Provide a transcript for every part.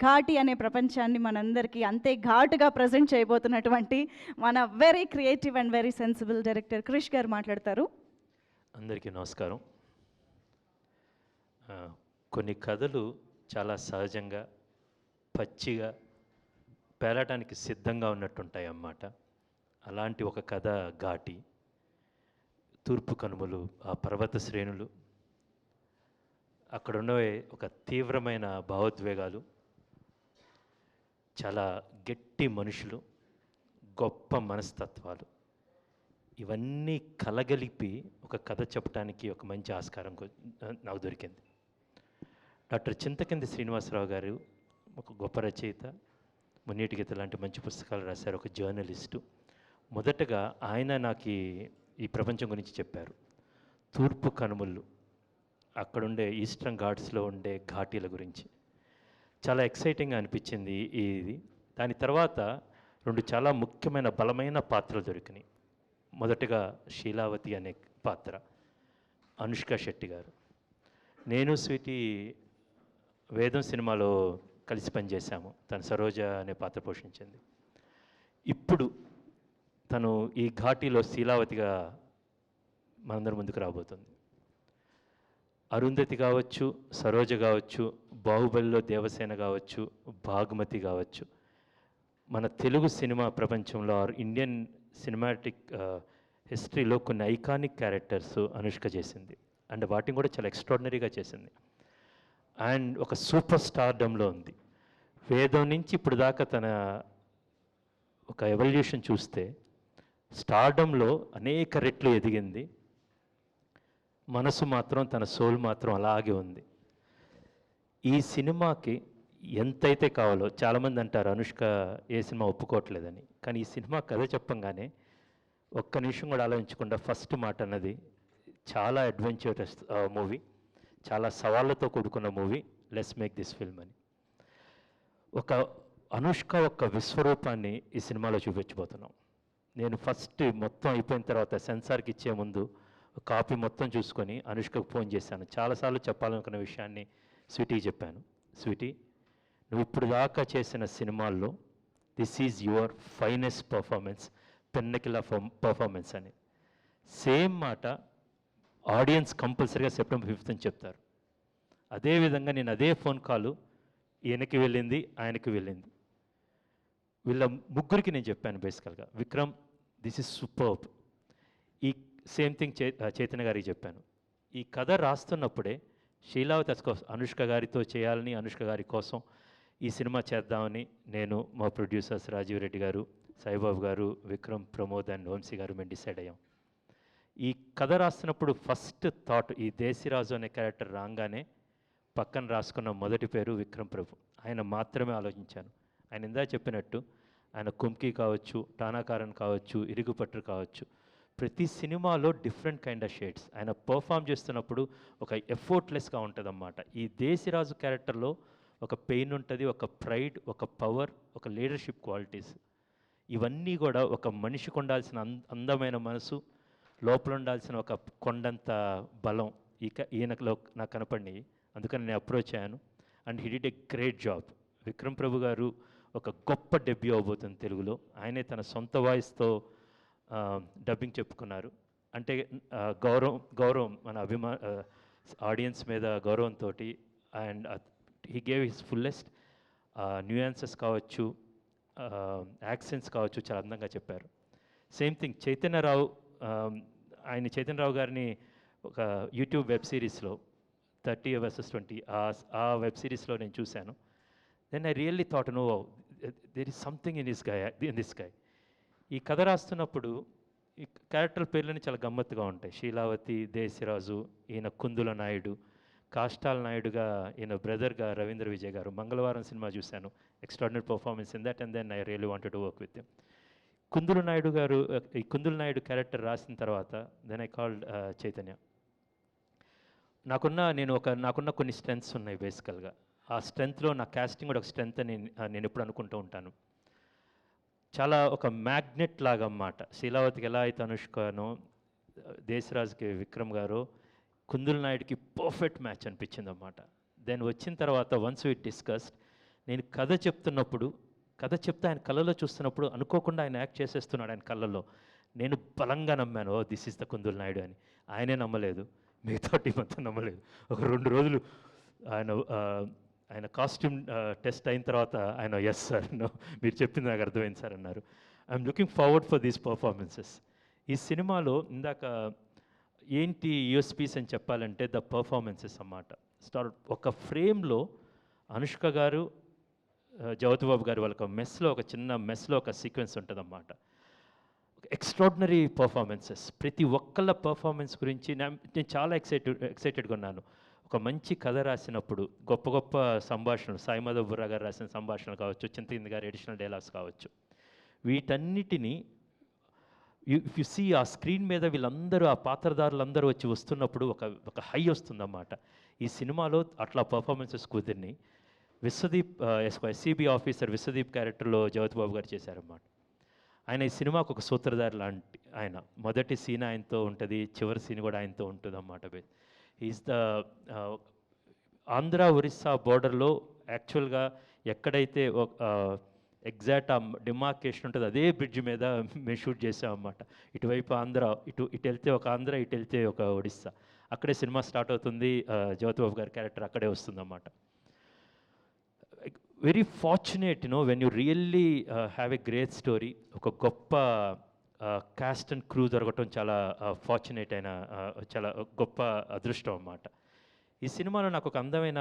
ఘాటి అనే ప్రపంచాన్ని మనందరికీ అంతే ఘాటుగా ప్రజెంట్ చేయబోతున్నటువంటి మన very creative and very sensible director Krish గారు మాట్లాడతారు. అందరికీ నమస్కారం. కొన్ని కథలు చాలా సహజంగా పచ్చిగా పేలటానికి సిద్ధంగా ఉన్నట్టుంటాయి అన్నమాట. అలాంటి ఒక కథ ఘాటి. తూర్పు కనుమలు, ఆ పర్వత శ్రేణులు, అక్కడున్న ఒక తీవ్రమైన భావోద్వేగాలు, చాలా గట్టి మనుషులు, గొప్ప మనస్తత్వాలు, ఇవన్నీ కలగలిపి ఒక కథ చెప్పడానికి ఒక మంచి ఆస్కారం నాకు దొరికింది. డాక్టర్ చింతకింది శ్రీనివాసరావు గారు ఒక గొప్ప రచయిత, మున్నీటి గీత లాంటి మంచి పుస్తకాలు రాశారు, ఒక జర్నలిస్టు. మొదటగా ఆయన నాకు ఈ ప్రపంచం గురించి చెప్పారు. తూర్పు కనుమలు, అక్కడుండే ఈస్టర్న్ ఘాట్స్లో ఉండే ఘాటీల గురించి చాలా ఎక్సైటింగ్గా అనిపించింది ఇది. దాని తర్వాత రెండు చాలా ముఖ్యమైన బలమైన పాత్రలు దొరికినాయి. మొదటగా శీలావతి అనే పాత్ర, అనుష్క శెట్టి గారు. నేను స్వీటీ వేదం సినిమాలో కలిసి పనిచేశాము. తను సరోజ అనే పాత్ర పోషించింది. ఇప్పుడు తను ఈ ఘాటీలో శీలావతిగా మనందరి ముందుకు రాబోతుంది. అరుంధతి కావచ్చు, సరోజ కావచ్చు, బాహుబలిలో దేవసేన కావచ్చు, భాగ్మతి కావచ్చు, మన తెలుగు సినిమా ప్రపంచంలో ఇండియన్ సినిమాటిక్ హిస్టరీలో కొన్ని ఐకానిక్ క్యారెక్టర్స్ అనుష్క చేసింది. అండ్ వాటిని కూడా చాలా ఎక్స్ట్రాడినరీగా చేసింది. అండ్ ఒక సూపర్ స్టార్డంలో ఉంది. వేదం నుంచి ఇప్పుడు దాకా తన ఒక ఎవల్యూషన్ చూస్తే స్టార్డంలో అనేక రెట్లు ఎదిగింది. మనసు మాత్రం, తన సోల్ మాత్రం అలాగే ఉంది. ఈ సినిమాకి ఎంతైతే కావాలో, చాలామంది అంటారు అనుష్క ఏ సినిమా ఒప్పుకోవట్లేదని, కానీ ఈ సినిమా కథ చెప్పంగానే ఒక్క నిమిషం కూడా ఆలోచించకుండా ఫస్ట్ మాట అన్నది, చాలా అడ్వెంచరస్ మూవీ, చాలా సవాళ్ళతో కూడుకున్న movie, let's make this film అని. ఒక అనుష్క ఒక విశ్వరూపాన్ని ఈ సినిమాలో చూపించబోతున్నాం. నేను ఫస్ట్ మొత్తం అయిపోయిన తర్వాత సెన్సార్కి ఇచ్చే ముందు కాపీ మొత్తం చూసుకొని అనుష్కకు ఫోన్ చేశాను. చాలాసార్లు చెప్పాలనుకున్న విషయాన్ని స్వీటీకి చెప్పాను. స్వీటీ, నువ్వు ఇప్పుడు దాకా చేసిన సినిమాల్లో this is your finest performance, pinnacle performance అని. సేమ్ మాట ఆడియన్స్ కంపల్సరీగా సెప్టెంబర్ 5th అని చెప్తారు. అదేవిధంగా నేను అదే ఫోన్ కాలు ఈయనకి వెళ్ళింది, ఆయనకి వెళ్ళింది. వీళ్ళ ముగ్గురికి నేను చెప్పాను బేసికల్గా, విక్రమ్ దిస్ ఇస్ సూపర్బ్. ఈ సేమ్ థింగ్ చైతన్య గారికి చెప్పాను. ఈ కథ రాస్తున్నప్పుడే శీలావతి అనుష్క గారితో చేయాలని, అనుష్క గారి కోసం ఈ సినిమా చేద్దామని నేను, మా ప్రొడ్యూసర్స్ రాజీవ్ రెడ్డి గారు, సాయిబాబు గారు, విక్రమ్, ప్రమోద్ అండ్ వంశీ గారు మేము డిసైడ్ అయ్యాం. ఈ కథ రాస్తున్నప్పుడు ఫస్ట్ థాట్, ఈ దేశీరాజు అనే క్యారెక్టర్ రాగానే పక్కన రాసుకున్న మొదటి పేరు విక్రమ్ ప్రభు. ఆయన మాత్రమే ఆలోచించాను. ఆయన ఇందా చెప్పినట్టు ఆయన కుంకి కావచ్చు, టానాకారన్ కావచ్చు, ఇరుగుపట్టు కావచ్చు, ప్రతి సినిమాలో డిఫరెంట్ కైండ్ ఆఫ్ షేడ్స్. ఆయన పర్ఫామ్ చేస్తున్నప్పుడు ఒక ఎఫర్ట్లెస్గా ఉంటుంది అన్నమాట. ఈ దేశీరాజు క్యారెక్టర్లో ఒక పెయిన్ ఉంటుంది, ఒక ప్రైడ్, ఒక పవర్, ఒక లీడర్షిప్ క్వాలిటీస్, ఇవన్నీ కూడా ఒక మనిషికి ఉండాల్సిన అందమైన మనసు, లోపల ఉండాల్సిన ఒక కొండంత బలం ఈయనలో నాకు కనపడినాయి. అందుకని నేను అప్రోచ్ అయ్యాను. And he did a great job. Vikram Prabhu గారు ఒక గొప్ప డెబ్యూ అవబోతుంది తెలుగులో. ఆయనే తన సొంత వాయిస్తో డబ్బింగ్ చెప్పుకున్నారు. అంటే గౌరవం మన ఆడియన్స్ మీద గౌరవంతో, and he gave his fullest. Nuances కావచ్చు, యాక్సెంట్స్ కావచ్చు, చాలా అందంగా చెప్పారు. సేమ్ థింగ్ చైతన్యరావు, చైతన్యరావు గారిని ఒక యూట్యూబ్ వెబ్ సిరీస్లో 30 vs 20 ఆ వెబ్ సిరీస్లో నేను చూశాను. Then I really thought, no, there is something in this guy. ఈ కథ రాస్తున్నప్పుడు ఈ క్యారెక్టర్ పేర్లని చాలా గమ్మత్తుగా ఉంటాయి. శీలావతి, దేశరాజు, ఈయన కుందుల నాయుడు, కాష్టాల నాయుడుగా ఈయన బ్రదర్గా రవీంద్ర విజయ్ గారు. మంగళవారం సినిమా చూశాను, extraordinary performance in that, and then I really wanted to work with him. Kundula Naidu గారు, ఈ కుందుల నాయుడు క్యారెక్టర్ రాసిన తర్వాత దెన్ ఐ కాల్డ్ చైతన్య. నాకున్న కొన్ని స్ట్రెంగ్త్స్ ఉన్నాయి బేసికల్గా. ఆ స్ట్రెంగ్త్లో నా కాస్టింగ్ కూడా ఒక స్ట్రెంగ్త్ అని నేను ఎప్పుడు అనుకుంటూ ఉంటాను. చాలా ఒక మ్యాగ్నెట్ లాగా అన్నమాట. శీలావతికి ఎలా అయితే అనుష్కనో, దేశరాజుకి విక్రమ్ గారు, కుందుల నాయుడికి పర్ఫెక్ట్ మ్యాచ్ అనిపించింది అన్నమాట. దెన్ వచ్చిన తర్వాత వన్స్ వి డిస్కస్డ్, నేను కథ చెప్తే ఆయన కళ్ళలో చూస్తున్నప్పుడు అనుకోకుండా ఆయన యాక్ట్ చేసేస్తున్నాడు ఆయన కళ్ళల్లో. నేను బలంగా నమ్మాను, oh this is the Kundul Naidu అని. ఆయనే నమ్మలేదు, మిగతా టీం అంతా నమ్మలేదు. ఒక 2 రోజులు ఆయన కాస్ట్యూమ్ టెస్ట్ అయిన తర్వాత ఆయన ఎస్ సార్, నో మీరు చెప్పింది నాకు అర్థమైంది సార్ అన్నారు. I'm looking forward for these performances. ఈ సినిమాలో ఇందాక ఏంటి యూఎస్పీస్ అని చెప్పాలంటే ద పర్ఫార్మెన్సెస్ అన్నమాట. ఒక ఫ్రేమ్లో అనుష్క గారు, జ్యోతి బాబు గారు వాళ్ళ చిన్న మెస్లో ఒక సీక్వెన్స్ ఉంటుందన్నమాట. Extraordinary performances. ప్రతి ఒక్కళ్ళ పర్ఫార్మెన్స్ గురించి నేను చాలా ఎక్సైటెడ్గా ఉన్నాను. ఒక మంచి కథ రాసినప్పుడు గొప్ప గొప్ప సంభాషణలు, సాయి మాధవ్ బుర్రా గారు రాసిన సంభాషణలు కావచ్చు, చింతకింది గారి ఎడిషనల్ డైలాగ్స్ కావచ్చు, వీటన్నిటినీ ఇఫ్ యు సీ ఆ స్క్రీన్ మీద వీళ్ళందరూ, ఆ పాత్రధారులందరూ వచ్చి వస్తున్నప్పుడు ఒక హై వస్తుందన్నమాట. ఈ సినిమాలో అట్లా performances కుదిరిని Vishwadeep SCB officer Vishwadeep క్యారెక్టర్లో జ్యోతి బాబు గారు చేశారన్నమాట. ఆయన ఈ సినిమాకు ఒక సూత్రధారి లాంటి ఆయన. మొదటి సీన్ ఆయనతో ఉంటుంది, చివరి సీన్ కూడా ఆయనతో ఉంటుంది అన్నమాట. ఈజ్ ద ఆంధ్ర ఒరిస్సా బోర్డర్లో యాక్చువల్గా ఎక్కడైతే ఎగ్జాక్ట్ ఆ డిమార్కేషన్ ఉంటుంది అదే బ్రిడ్జ్ మీద మేము షూట్ చేసామన్నమాట. ఇటువైపు ఆంధ్ర, ఇటు వెళ్తే ఒక ఆంధ్ర, ఇటు వెళ్తే ఒక ఒడిస్సా. అక్కడే సినిమా స్టార్ట్ అవుతుంది. జ్యోతిబాబు గారి క్యారెక్టర్ అక్కడే వస్తుందన్నమాట. Very fortunate when you really have a great story. ఒక గొప్ప క్యాస్ట్ అండ్ క్రూ దొరకటం చాలా ఫార్చునేట్ అయిన చాలా గొప్ప అదృష్టం అన్నమాట. ఈ సినిమాలో నాకు ఒక అందమైన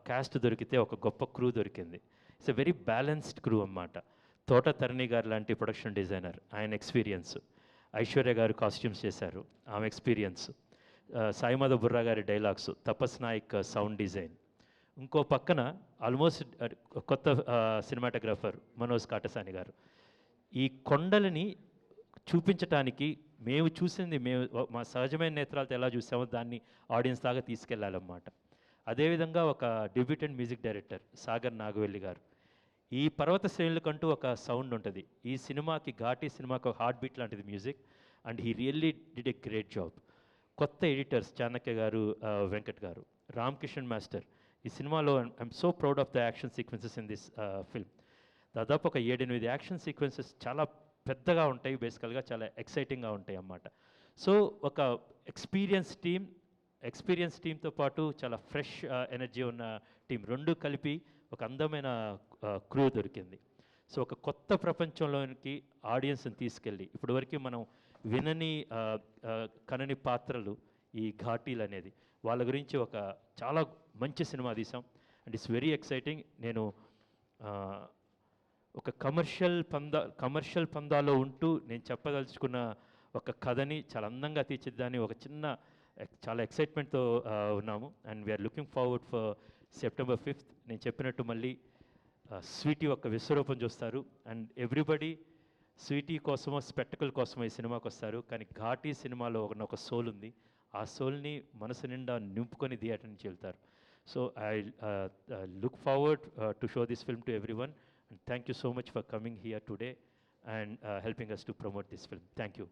క్యాస్ట్ దొరికితే ఒక గొప్ప క్రూ దొరికింది. It's a very balanced crew అన్నమాట. తోట తరణి గారు లాంటి ప్రొడక్షన్ డిజైనర్, ఆయన ఎక్స్పీరియన్స్. ఐశ్వర్య గారు కాస్ట్యూమ్స్ చేశారు, ఆమె ఎక్స్పీరియన్స్. సాయి మాధవ్ బుర్రా గారి డైలాగ్స్, తపస్ నాయక్ సౌండ్ డిజైన్. ఇంకో పక్కన ఆల్మోస్ట్ కొత్త సినిమాటోగ్రాఫర్ మనోజ్ కాటసాని గారు. ఈ కొండలని చూపించటానికి మేము చూసింది, మా సహజమైన నేత్రాలతో ఎలా చూసామో దాన్ని ఆడియన్స్ దాకా తీసుకెళ్ళాలన్నమాట. అదేవిధంగా ఒక debutant music director Sagar Nagavelli గారు. ఈ పర్వత శ్రేణులకంటూ ఒక సౌండ్ ఉంటుంది. ఈ సినిమాకి, ఘాటీ సినిమాకి ఒక హార్ట్ బీట్ లాంటిది music, and he really did a great job. కొత్త ఎడిటర్స్ చాణక్య గారు, వెంకట్ గారు, రామ్ కిషన్ మాస్టర్. ఈ సినిమాలో I'm so proud of the action sequences in this film. దాదాపు ఒక 7-8 యాక్షన్ సీక్వెన్సెస్ చాలా పెద్దగా ఉంటాయి, బేసికల్గా చాలా ఎక్సైటింగ్గా ఉంటాయి అన్నమాట. సో ఒక ఎక్స్పీరియన్స్ టీంతో పాటు చాలా ఫ్రెష్ ఎనర్జీ ఉన్న టీం, రెండు కలిపి ఒక అందమైన క్రూ దొరికింది. సో ఒక కొత్త ప్రపంచంలోనికి ఆడియన్స్ని తీసుకెళ్ళి, ఇప్పటివరకు మనం కనని పాత్రలు ఈ ఘాటీలు అనేది, వాళ్ళ గురించి ఒక చాలా మంచి సినిమా తీసాం. And it's very exciting. నేను ఒక కమర్షియల్ పందాలో ఉంటూ నేను చెప్పదలుచుకున్న ఒక కథని చాలా అందంగా తీర్చిద్దాన్ని ఒక చాలా ఎక్సైట్మెంట్తో ఉన్నాము. And we're looking forward for September 5th. నేను చెప్పినట్టు మళ్ళీ స్వీటీ ఒక విశ్వరూపం చూస్తారు. అండ్ ఎవ్రీబడి స్వీటీ కోసమో స్పెక్టకల్ కోసమో ఈ సినిమాకి వస్తారు, కానీ ఘాటీ సినిమాలో ఒక సోల్ ఉంది. ఆ సోల్ని మనసు నిండా నింపుకొని థియేటర్ నుంచి వెళ్తారు. So I look forward to show this film to everyone. And thank you so much for coming here today and helping us to promote this film. Thank you.